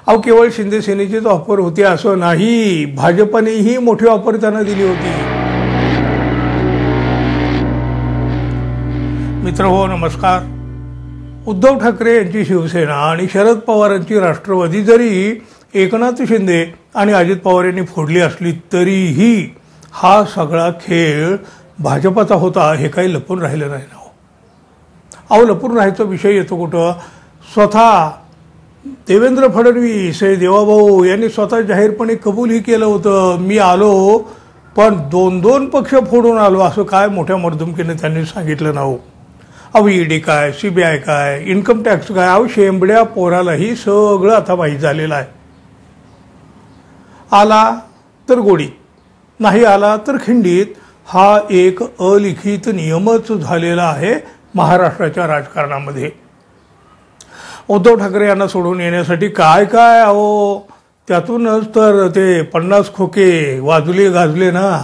अहो केवळ शिंदे सेनेचीच ऑफर होती असं नाही, भाजपनेही मोठी ऑफर त्यांना दिली होती. मित्रहो नमस्कार. उद्धव ठाकरे यांची शिवसेना आणि शरद पवारांची राष्ट्रवादी जरी एकनाथ शिंदे आणि अजित पवार यांनी फोडली असली तरीही हा सगळा खेळ भाजपाचा होता हे काही लपून राहिलं नाही ना. अहो लपून राहायचा विषय येतो कुठं? स्वतः देवेंद्र फडणवीस हे देवाभाऊ यांनी स्वतः जाहीरपणे कबूलही केलं होतं, मी आलो पण 2-2 पक्ष फोडून आलो असं काय मोठ्या मर्दुमकीने त्यांनी सांगितलं ना. अहो ईडी काय, सीबीआय काय, इन्कम टॅक्स काय, अहो शेंबड्या पोरालाही सगळं आता माहीत झालेलं आहे. आला तर गोडी, नाही आला तर खिंडीत, हा एक अलिखित नियमच झालेला आहे महाराष्ट्राच्या राजकारणामध्ये. उद्धव ठाकरे यांना सोडून येण्यासाठी काय काय अहो त्यातूनच तर ते 50 खोके वाजले गाजले ना.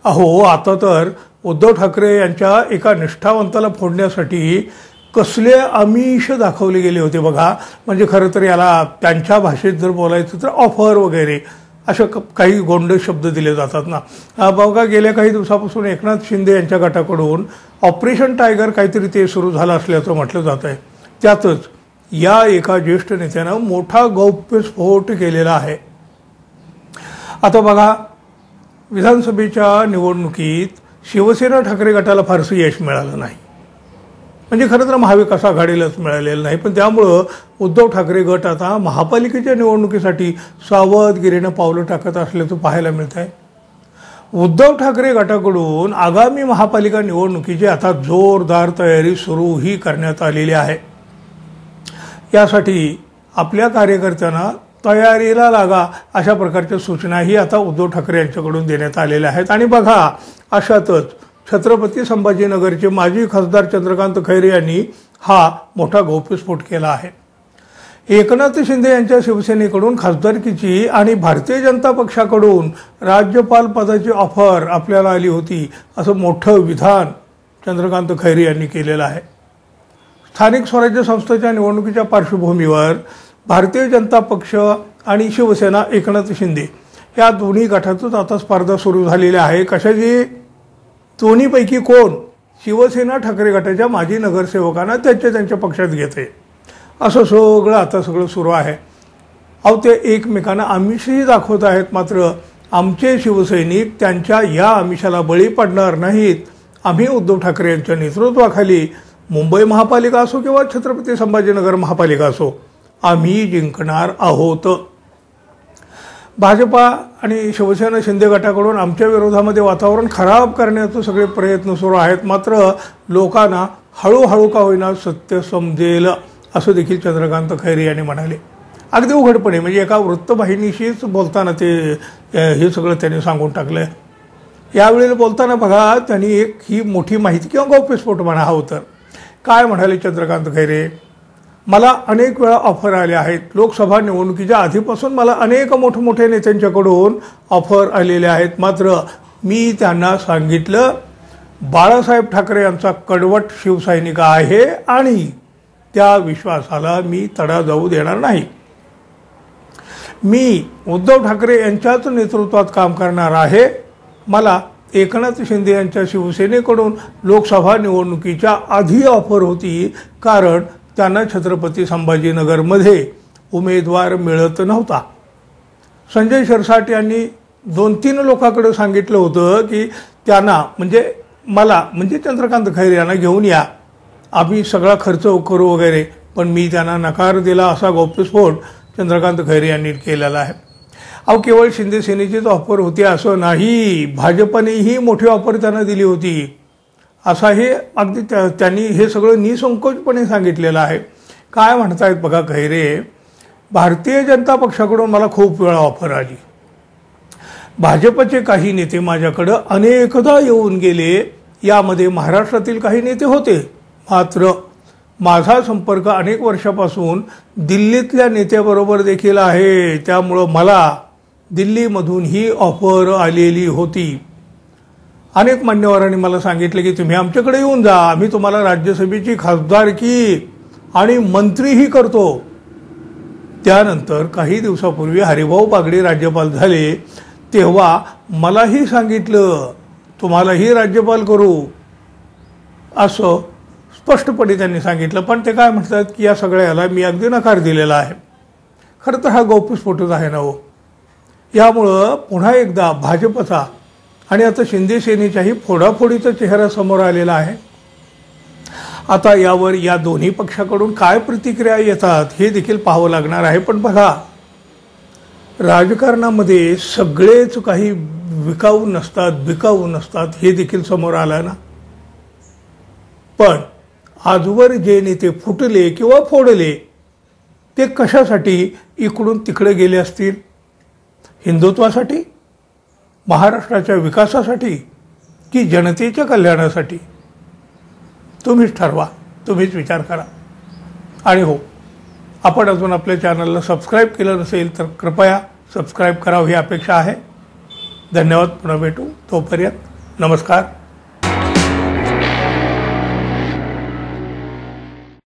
अहो आता तर उद्धव ठाकरे यांच्या एका निष्ठावंताला फोडण्यासाठी कसले आमिष दाखवले गेले होते बघा. म्हणजे खरं तर याला त्यांच्या भाषेत जर बोलायचं तर ऑफर वगैरे अशा काही गोंड शब्द दिले जातात ना. बघा गेल्या काही दिवसापासून एकनाथ शिंदे यांच्या गटाकडून ऑपरेशन टायगर काहीतरी ते सुरू झालं असल्याचं म्हटलं जात आहे. त्यातच या एका ज्येष्ठ नेत्यानं मोठा गौप्यस्फोट केलेला आहे. आता बघा विधानसभेच्या निवडणुकीत शिवसेना ठाकरे गटाला फारसं यश मिळालं नाही. म्हणजे खरं तर महाविकास आघाडीलाच मिळालेलं नाही. पण त्यामुळं उद्धव ठाकरे गट आता महापालिकेच्या निवडणुकीसाठी सावधगिरीनं पावलं टाकत असल्याचं पाहायला मिळत आहे. उद्धव ठाकरे गटाकडून आगामी महापालिका निवडणुकीची आता जोरदार तयारी सुरूही करण्यात आलेली आहे. यासाठी आपल्या कार्यकर्त्यांना तयारीला लागा अशा प्रकारच्या सूचनाही आता उद्धव ठाकरे यांच्याकडून देण्यात आलेल्या आहेत. आणि बघा अशातच छत्रपती संभाजीनगरचे माजी खासदार चंद्रकांत खैरे यांनी हा मोठा गौप्यस्फोट केला आहे. एकनाथ शिंदे यांच्या शिवसेनेकडून खासदारकीची आणि भारतीय जनता पक्षाकडून राज्यपाल पदाची ऑफर आपल्याला आली होती असं मोठं विधान चंद्रकांत खैरे यांनी केलेलं आहे. स्थानिक स्वराज्य संस्थेच्या निवडणुकीच्या पार्श्वभूमीवर भारतीय जनता पक्ष आणि शिवसेना एकनाथ शिंदे या दोन्ही गटातच आता स्पर्धा सुरू झालेली आहे. कशाची? दोन्हीपैकी कोण शिवसेना ठाकरे गटाच्या माजी नगरसेवकांना त्यांच्या पक्षात घेते असं सगळं आता सगळं सुरू आहे. अहो ते एकमेकांना आमिषही दाखवत आहेत. मात्र आमचे शिवसैनिक त्यांच्या या आमिषाला बळी पडणार नाहीत. आम्ही उद्धव ठाकरे यांच्या नेतृत्वाखाली मुंबई महापालिका असो किंवा छत्रपती संभाजीनगर महापालिका असो आम्ही जिंकणार आहोत. भाजपा आणि शिवसेना शिंदे गटाकडून आमच्या विरोधामध्ये वातावरण खराब करण्याचे सगळे प्रयत्न सुरू आहेत. मात्र लोकांना हळूहळू का होईना सत्य समजेल असं देखील चंद्रकांत खैरे यांनी म्हणाले. अगदी उघडपणे म्हणजे एका वृत्तवाहिनीशीच बोलताना ते हे सगळं त्यांनी सांगून टाकलं. यावेळेला बोलताना बघा त्यांनी एक ही मोठी माहिती किंवा गौप्यस्फोट म्हणा हवं तर काय म्हणाले चंद्रकांत खैरे? मला अनेक वेळा ऑफर आले आहेत. लोकसभा निवडणुकीच्या आधीपासून मला अनेक मोठमोठ्या नेत्यांच्याकडून ऑफर आलेले आहेत. मात्र मी त्यांना सांगितलं बाळासाहेब ठाकरे यांचा कडवट शिवसैनिक आहे आणि त्या विश्वासाला मी तडा जाऊ देणार नाही. मी उद्धव ठाकरे यांच्याच नेतृत्वात काम करणार आहे. मला एकनाथ शिंदे यांच्या शिवसेनेकडून लोकसभा निवडणुकीच्या आधी ऑफर होती कारण त्यांना छत्रपती संभाजीनगरमध्ये उमेदवार मिळत नव्हता. संजय शिरसाट यांनी 2-3 लोकांकडे सांगितलं होतं की त्यांना म्हणजे मला म्हणजे चंद्रकांत खैरे यांना घेऊन या, आम्ही सगळा खर्च करू वगैरे, पण मी त्यांना नकार दिला असा गौप्यस्फोट चंद्रकांत खैरे यांनी केलेला आहे. अहो केवळ शिंदे सेनेचीच ऑफर होती असं नाही, भाजपनेही मोठी ऑफर त्यांना दिली होती असा हे अगदी त्यांनी हे सगळं निसंकोचपणे सांगितलेलं आहे. काय म्हणतायत बघा खैरे, भारतीय जनता पक्षाकडून मला खूप वेळा ऑफर आली. भाजपचे काही नेते माझ्याकडे अनेकदा येऊन गेले. यामध्ये महाराष्ट्रातील काही नेते होते. मात्र माझा संपर्क अनेक वर्षापासून दिल्लीतल्या नेत्याबरोबर देखील आहे. त्यामुळं मला दिल्लीमधून ही ऑफर आलेली होती. अनेक मान्यवरांनी मला सांगितले की तुम्ही आमच्याकडे येऊन जा, आम्ही तुम्हाला राज्यसभेची खासदारकी आणि मंत्रीही करतो. त्यानंतर काही दिवसापूर्वी हरिभाऊ बागडे राज्यपाल झाले तेव्हा मलाही सांगितलं तुम्हालाही राज्यपाल करू असं स्पष्टपणे त्यांनी सांगितलं. पण ते काय म्हणतात की या सगळ्याला मी अगदी नकार दिलेला आहे. खरं तर हा गौप्यस्फोटच आहे ना हो. यामुळं पुन्हा एकदा भाजपचा आणि आता शिंदे सेनेच्याही फोडाफोडीचा चेहरा समोर आलेला आहे. आता यावर या दोन्ही पक्षाकडून काय प्रतिक्रिया येतात हे देखील पाहावं लागणार आहे. पण बघा, राजकारणामध्ये सगळेच काही बिकाऊ नसतात हे देखील समोर आलं ना. पण आजवर जे नेते फुटले किंवा फोडले ते कशासाठी इकडून तिकडे गेले असतील? हिंदुत्वासाठी, महाराष्ट्राच्या विकासासाठी की जनतेच्या कल्याणासाठी? तुम्हीच ठरवा, तुम्हीच विचार करा. आणि हो, आपण अजून आपल्या चॅनलला सबस्क्राईब केलं नसेल तर कृपया सबस्क्राईब करावं ही अपेक्षा आहे. धन्यवाद. पुन्हा भेटू. तोपर्यंत नमस्कार.